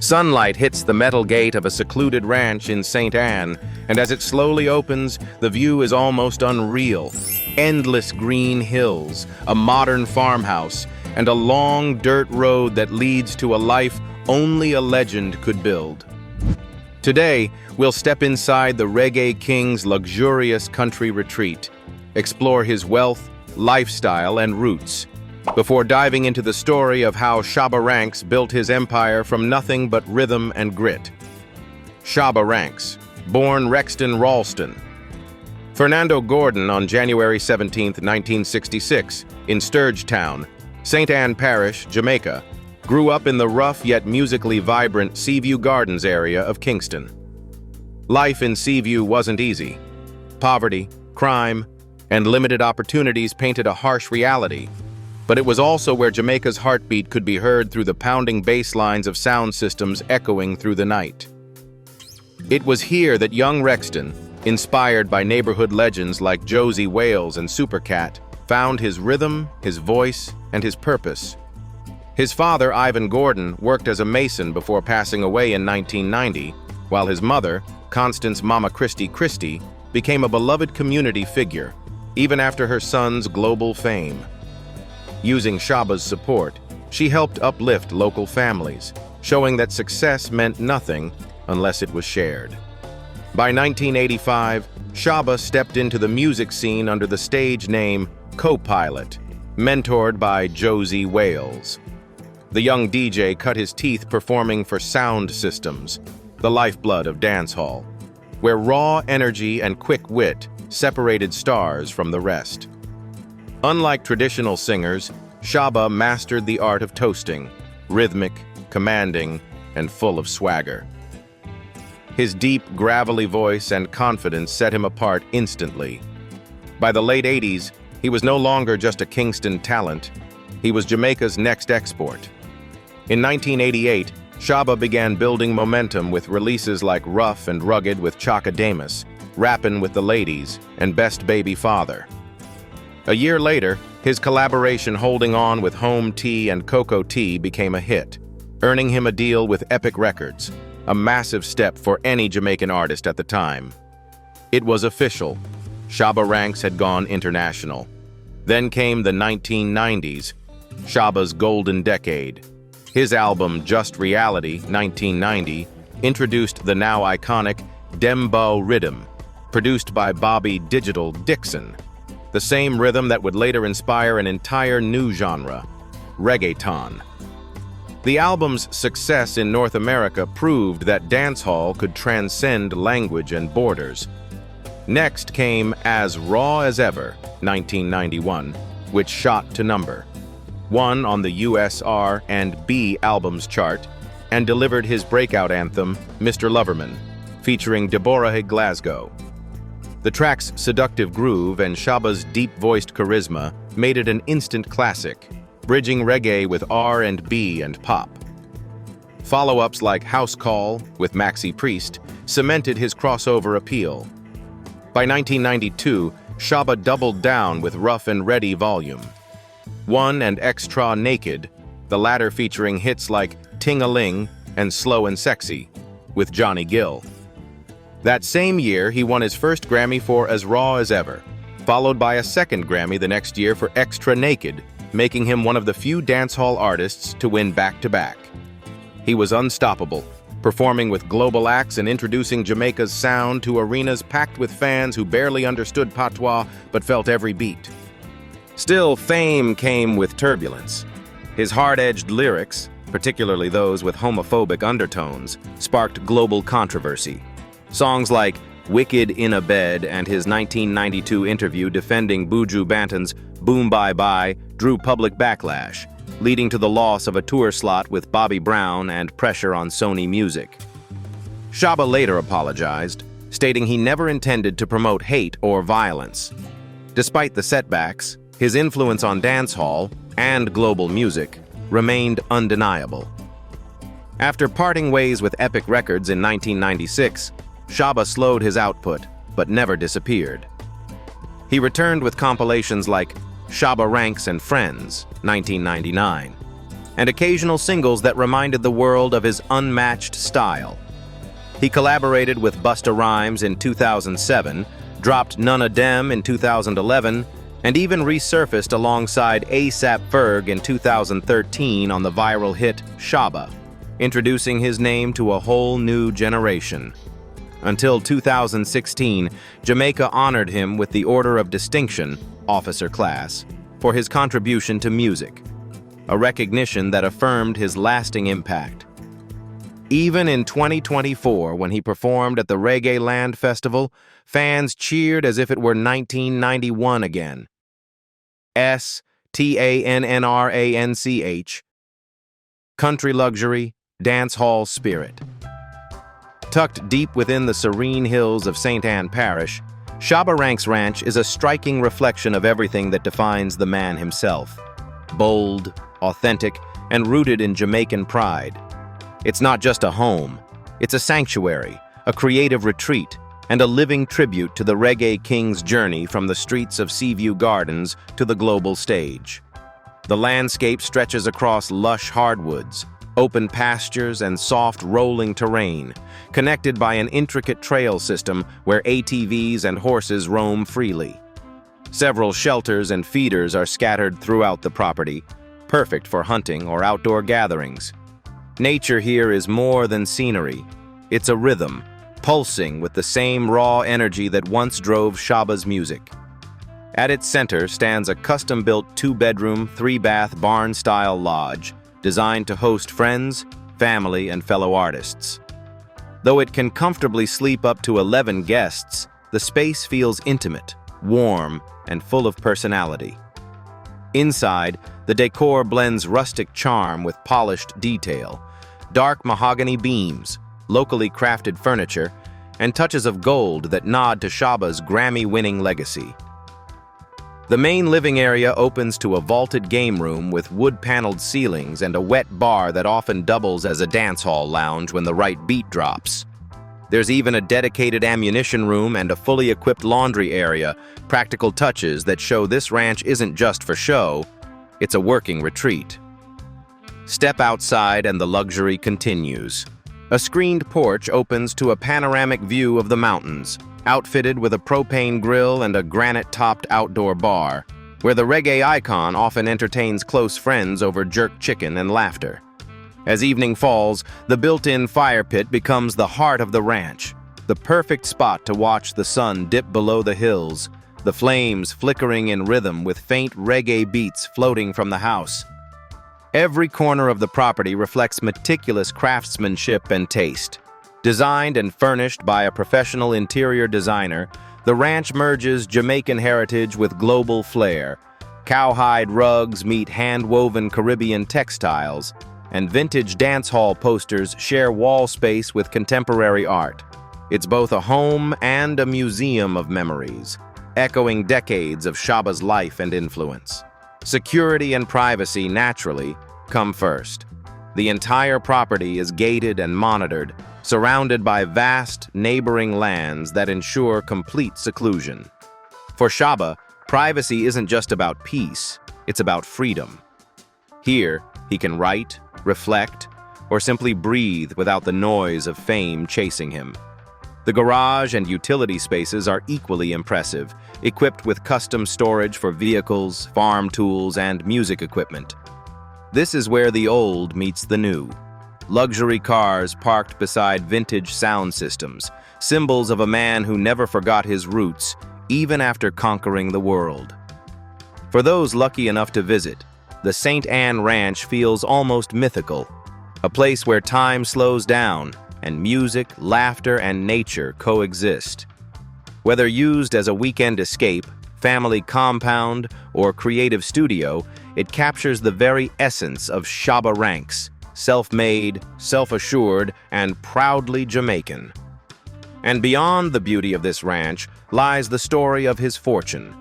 Sunlight hits the metal gate of a secluded ranch in St. Anne, and as it slowly opens, the view is almost unreal. Endless green hills, a modern farmhouse, and a long dirt road that leads to a life only a legend could build. Today, we'll step inside the Reggae King's luxurious country retreat, explore his wealth, lifestyle, and roots, before diving into the story of how Shabba Ranks built his empire from nothing but rhythm and grit. Shabba Ranks, born Rexton Ralston. Fernando Gordon on January 17, 1966, in Sturgetown, St. Anne Parish, Jamaica, grew up in the rough yet musically vibrant Seaview Gardens area of Kingston. Life in Seaview wasn't easy. Poverty, crime, and limited opportunities painted a harsh reality, but it was also where Jamaica's heartbeat could be heard through the pounding bass lines of sound systems echoing through the night. It was here that young Rexton, inspired by neighborhood legends like Josie Wales and Supercat, found his rhythm, his voice, and his purpose. His father, Ivan Gordon, worked as a mason before passing away in 1990, while his mother, Constance Mama Christie, became a beloved community figure, even after her son's global fame. Using Shabba's support, she helped uplift local families, showing that success meant nothing unless it was shared. By 1985, Shabba stepped into the music scene under the stage name Co-Pilot, mentored by Josie Wales. The young DJ cut his teeth performing for Sound Systems, the lifeblood of dancehall, where raw energy and quick wit separated stars from the rest. Unlike traditional singers, Shabba mastered the art of toasting, rhythmic, commanding, and full of swagger. His deep, gravelly voice and confidence set him apart instantly. By the late 80s, he was no longer just a Kingston talent, he was Jamaica's next export. In 1988, Shabba began building momentum with releases like Rough and Rugged with Chaka Damus, Rappin' with the Ladies, and Best Baby Father. A year later, his collaboration Holding On with Home Tea and Cocoa Tea became a hit, earning him a deal with Epic Records, a massive step for any Jamaican artist at the time. It was official. Shabba Ranks had gone international. Then came the 1990s, Shabba's golden decade. His album Just Reality, 1990, introduced the now iconic Dembow rhythm, produced by Bobby Digital Dixon, the same rhythm that would later inspire an entire new genre, reggaeton. The album's success in North America proved that dancehall could transcend language and borders. Next came As Raw as Ever, 1991, which shot to number 1 on the US R&B albums chart, and delivered his breakout anthem, Mr. Loverman, featuring Deborah Glasgow. The track's seductive groove and Shabba's deep-voiced charisma made it an instant classic, bridging reggae with R&B and pop. Follow-ups like House Call with Maxi Priest cemented his crossover appeal. By 1992, Shabba doubled down with Rough and Ready Volume 1 and Extra Naked, the latter featuring hits like Ting-a-Ling and Slow and Sexy, with Johnny Gill. That same year, he won his first Grammy for As Raw as Ever, followed by a second Grammy the next year for Extra Naked, making him one of the few dancehall artists to win back-to-back. He was unstoppable, performing with global acts and introducing Jamaica's sound to arenas packed with fans who barely understood patois but felt every beat. Still, fame came with turbulence. His hard-edged lyrics, particularly those with homophobic undertones, sparked global controversy. Songs like Wicked in a Bed and his 1992 interview defending Buju Banton's Boom Bye Bye drew public backlash, leading to the loss of a tour slot with Bobby Brown and pressure on Sony Music. Shabba later apologized, stating he never intended to promote hate or violence. Despite the setbacks, his influence on dancehall and global music remained undeniable. After parting ways with Epic Records in 1996, Shabba slowed his output, but never disappeared. He returned with compilations like Shabba Ranks and Friends, 1999, and occasional singles that reminded the world of his unmatched style. He collaborated with Busta Rhymes in 2007, dropped None of Dem in 2011, and even resurfaced alongside A$AP Ferg in 2013 on the viral hit Shabba, introducing his name to a whole new generation. Until 2016, Jamaica honored him with the Order of Distinction, officer class, for his contribution to music, a recognition that affirmed his lasting impact. Even in 2024, when he performed at the Reggae Land Festival, fans cheered as if it were 1991 again. STANNRANCH. Country luxury, dancehall spirit. Tucked deep within the serene hills of St. Ann Parish, Shabba Ranks Ranch is a striking reflection of everything that defines the man himself. Bold, authentic, and rooted in Jamaican pride. It's not just a home, it's a sanctuary, a creative retreat, and a living tribute to the Reggae King's journey from the streets of Seaview Gardens to the global stage. The landscape stretches across lush hardwoods, open pastures, and soft rolling terrain, connected by an intricate trail system where ATVs and horses roam freely. Several shelters and feeders are scattered throughout the property, perfect for hunting or outdoor gatherings. Nature here is more than scenery. It's a rhythm, pulsing with the same raw energy that once drove Shabba's music. At its center stands a custom-built 2-bedroom, 3-bath barn-style lodge designed to host friends, family, and fellow artists. Though it can comfortably sleep up to 11 guests, the space feels intimate, warm, and full of personality. Inside, the decor blends rustic charm with polished detail, dark mahogany beams, locally crafted furniture, and touches of gold that nod to Shabba's Grammy-winning legacy. The main living area opens to a vaulted game room with wood-paneled ceilings and a wet bar that often doubles as a dancehall lounge when the right beat drops. There's even a dedicated ammunition room and a fully equipped laundry area, practical touches that show this ranch isn't just for show, it's a working retreat. Step outside and the luxury continues. A screened porch opens to a panoramic view of the mountains, outfitted with a propane grill and a granite-topped outdoor bar, where the reggae icon often entertains close friends over jerk chicken and laughter. As evening falls, the built-in fire pit becomes the heart of the ranch, the perfect spot to watch the sun dip below the hills, the flames flickering in rhythm with faint reggae beats floating from the house. Every corner of the property reflects meticulous craftsmanship and taste. Designed and furnished by a professional interior designer, the ranch merges Jamaican heritage with global flair. Cowhide rugs meet hand-woven Caribbean textiles, and vintage dancehall posters share wall space with contemporary art. It's both a home and a museum of memories, echoing decades of Shabba's life and influence. Security and privacy, naturally, come first. The entire property is gated and monitored, surrounded by vast neighboring lands that ensure complete seclusion. For Shabba, privacy isn't just about peace, it's about freedom. Here, he can write, reflect, or simply breathe without the noise of fame chasing him. The garage and utility spaces are equally impressive, equipped with custom storage for vehicles, farm tools, and music equipment. This is where the old meets the new. Luxury cars parked beside vintage sound systems, symbols of a man who never forgot his roots, even after conquering the world. For those lucky enough to visit, the St. Ann Ranch feels almost mythical, a place where time slows down and music, laughter, and nature coexist. Whether used as a weekend escape, family compound, or creative studio, it captures the very essence of Shabba Ranks, self-made, self-assured, and proudly Jamaican. And beyond the beauty of this ranch lies the story of his fortune,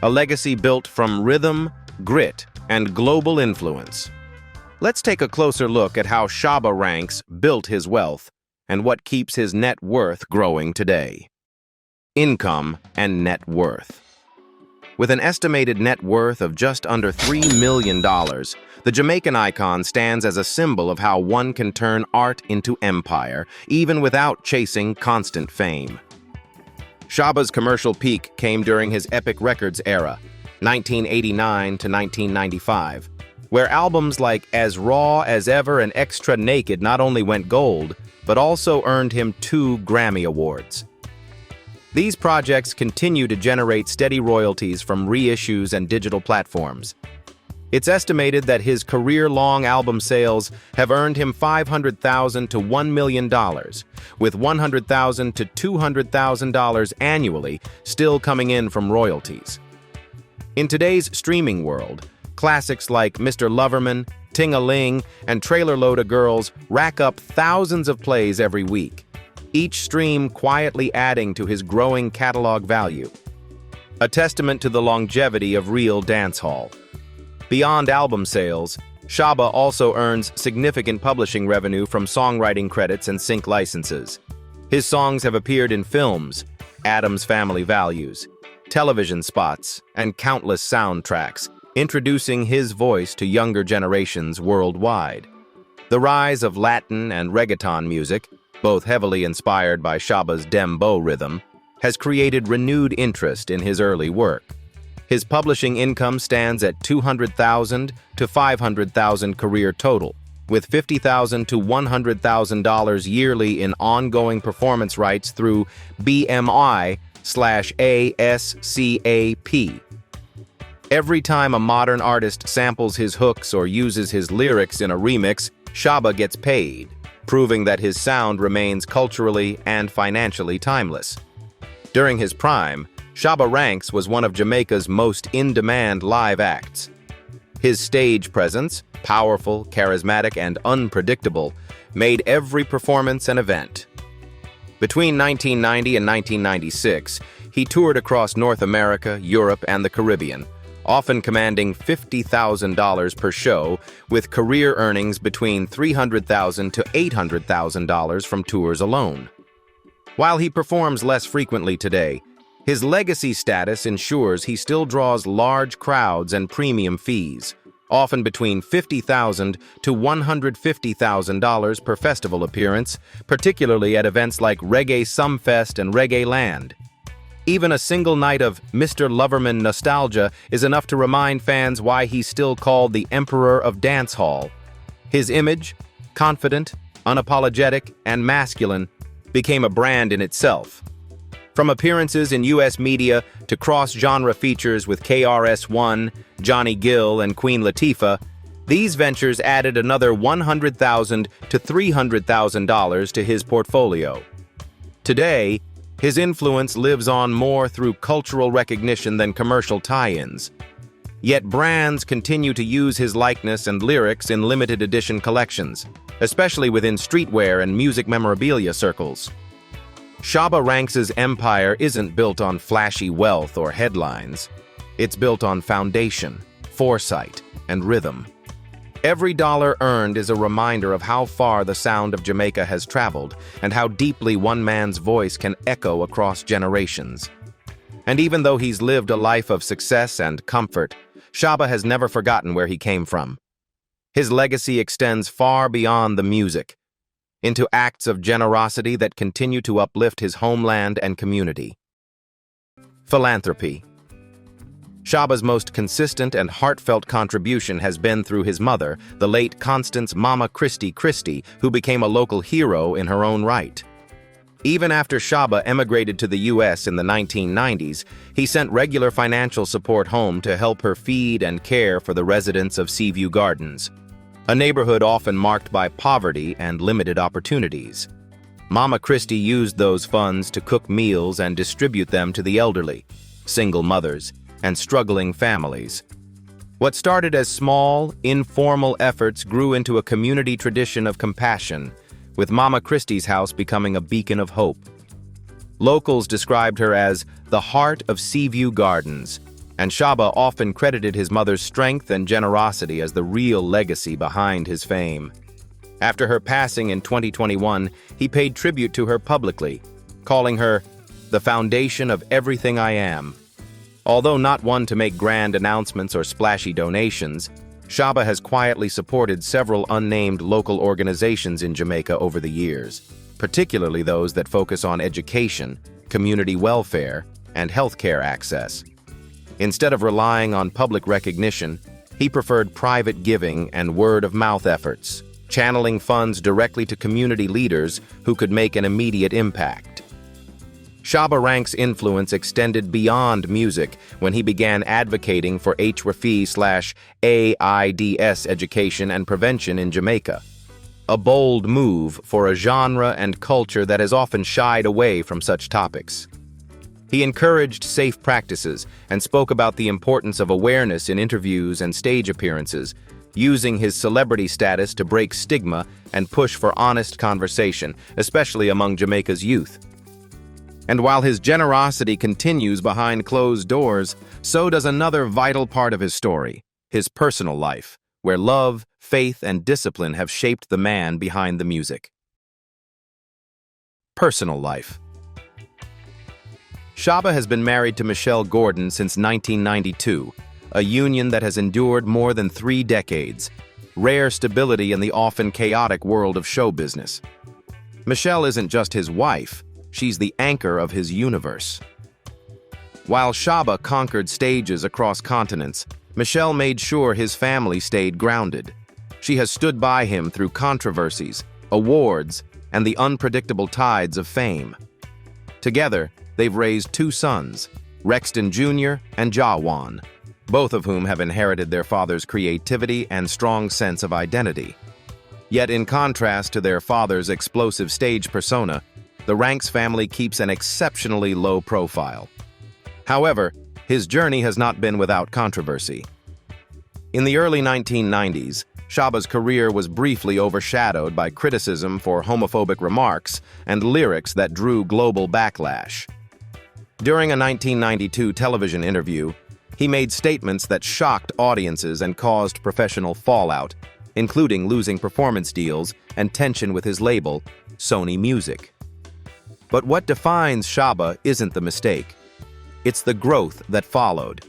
a legacy built from rhythm, grit, and global influence. Let's take a closer look at how Shabba Ranks built his wealth and what keeps his net worth growing today. Income and net worth. With an estimated net worth of just under $3 million, the Jamaican icon stands as a symbol of how one can turn art into empire, even without chasing constant fame. Shabba's commercial peak came during his Epic Records era, 1989 to 1995, where albums like As Raw as Ever and Extra Naked not only went gold, but also earned him 2 Grammy Awards. These projects continue to generate steady royalties from reissues and digital platforms. It's estimated that his career-long album sales have earned him $500,000 to $1 million, with $100,000 to $200,000 annually still coming in from royalties. In today's streaming world, classics like Mr. Loverman, Ting-a-Ling, and Trailer Load of Girls rack up thousands of plays every week, each stream quietly adding to his growing catalog value. A testament to the longevity of real dancehall. Beyond album sales, Shabba also earns significant publishing revenue from songwriting credits and sync licenses. His songs have appeared in films, Addams Family Values, television spots, and countless soundtracks, introducing his voice to younger generations worldwide. The rise of Latin and reggaeton music, both heavily inspired by Shabba's dembow rhythm, has created renewed interest in his early work. His publishing income stands at $200,000 to $500,000 career total, with $50,000 to $100,000 yearly in ongoing performance rights through BMI/ASCAP. Every time a modern artist samples his hooks or uses his lyrics in a remix, Shabba gets paid, proving that his sound remains culturally and financially timeless. During his prime, Shabba Ranks was one of Jamaica's most in-demand live acts. His stage presence, powerful, charismatic, and unpredictable, made every performance an event. Between 1990 and 1996, he toured across North America, Europe, and the Caribbean, often commanding $50,000 per show, with career earnings between $300,000 to $800,000 from tours alone. While he performs less frequently today, his legacy status ensures he still draws large crowds and premium fees, often between $50,000 to $150,000 per festival appearance, particularly at events like Reggae Sumfest and Reggae Land. Even a single night of Mr. Loverman nostalgia is enough to remind fans why he's still called the Emperor of Dancehall. His image, confident, unapologetic, and masculine, became a brand in itself. From appearances in U.S. media to cross-genre features with KRS-One, Johnny Gill, and Queen Latifah, these ventures added another $100,000 to $300,000 to his portfolio. Today, his influence lives on more through cultural recognition than commercial tie-ins. Yet brands continue to use his likeness and lyrics in limited edition collections, especially within streetwear and music memorabilia circles. Shabba Ranks' empire isn't built on flashy wealth or headlines. It's built on foundation, foresight, and rhythm. Every dollar earned is a reminder of how far the sound of Jamaica has traveled and how deeply one man's voice can echo across generations. And even though he's lived a life of success and comfort, Shabba has never forgotten where he came from. His legacy extends far beyond the music, into acts of generosity that continue to uplift his homeland and community. Philanthropy. Shabba's most consistent and heartfelt contribution has been through his mother, the late Constance Mama Christie, who became a local hero in her own right. Even after Shabba emigrated to the U.S. in the 1990s, he sent regular financial support home to help her feed and care for the residents of Seaview Gardens, a neighborhood often marked by poverty and limited opportunities. Mama Christie used those funds to cook meals and distribute them to the elderly, single mothers, and struggling families. What started as small, informal efforts grew into a community tradition of compassion, with Mama Christie's house becoming a beacon of hope. Locals described her as the heart of Seaview Gardens, and Shabba often credited his mother's strength and generosity as the real legacy behind his fame. After her passing in 2021, he paid tribute to her publicly, calling her the foundation of everything I am. Although not one to make grand announcements or splashy donations, Shabba has quietly supported several unnamed local organizations in Jamaica over the years, particularly those that focus on education, community welfare, and healthcare access. Instead of relying on public recognition, he preferred private giving and word-of-mouth efforts, channeling funds directly to community leaders who could make an immediate impact. Shabba Ranks' influence extended beyond music when he began advocating for HIV/AIDS education and prevention in Jamaica. A bold move for a genre and culture that has often shied away from such topics. He encouraged safe practices and spoke about the importance of awareness in interviews and stage appearances, using his celebrity status to break stigma and push for honest conversation, especially among Jamaica's youth. And while his generosity continues behind closed doors, so does another vital part of his story, his personal life, where love, faith, and discipline have shaped the man behind the music. Personal life. Shabba has been married to Michelle Gordon since 1992, a union that has endured more than 3 decades, rare stability in the often chaotic world of show business. Michelle isn't just his wife, she's the anchor of his universe. While Shabba conquered stages across continents, Michelle made sure his family stayed grounded. She has stood by him through controversies, awards, and the unpredictable tides of fame. Together, they've raised 2 sons, Rexton Jr. and Jawan, both of whom have inherited their father's creativity and strong sense of identity. Yet in contrast to their father's explosive stage persona, the Ranks family keeps an exceptionally low profile. However, his journey has not been without controversy. In the early 1990s, Shabba's career was briefly overshadowed by criticism for homophobic remarks and lyrics that drew global backlash. During a 1992 television interview, he made statements that shocked audiences and caused professional fallout, including losing performance deals and tension with his label, Sony Music. But what defines Shabba isn't the mistake. It's the growth that followed.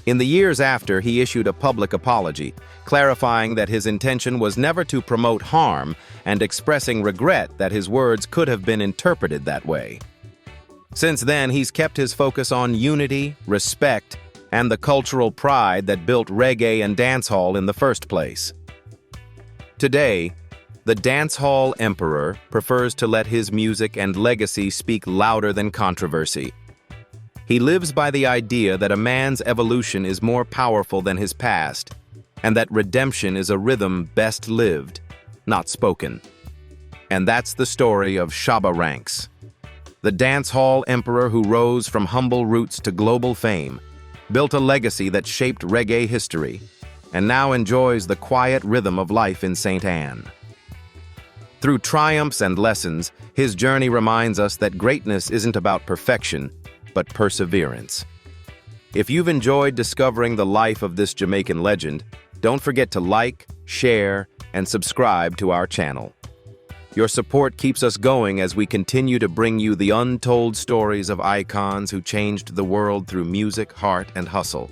In the years after, he issued a public apology, clarifying that his intention was never to promote harm and expressing regret that his words could have been interpreted that way. Since then, he's kept his focus on unity, respect, and the cultural pride that built reggae and dancehall in the first place. Today, the dancehall emperor prefers to let his music and legacy speak louder than controversy. He lives by the idea that a man's evolution is more powerful than his past, and that redemption is a rhythm best lived, not spoken. And that's the story of Shabba Ranks, the dancehall emperor who rose from humble roots to global fame, built a legacy that shaped reggae history, and now enjoys the quiet rhythm of life in St. Anne. Through triumphs and lessons, his journey reminds us that greatness isn't about perfection, but perseverance. If you've enjoyed discovering the life of this Jamaican legend, don't forget to like, share, and subscribe to our channel. Your support keeps us going as we continue to bring you the untold stories of icons who changed the world through music, heart, and hustle.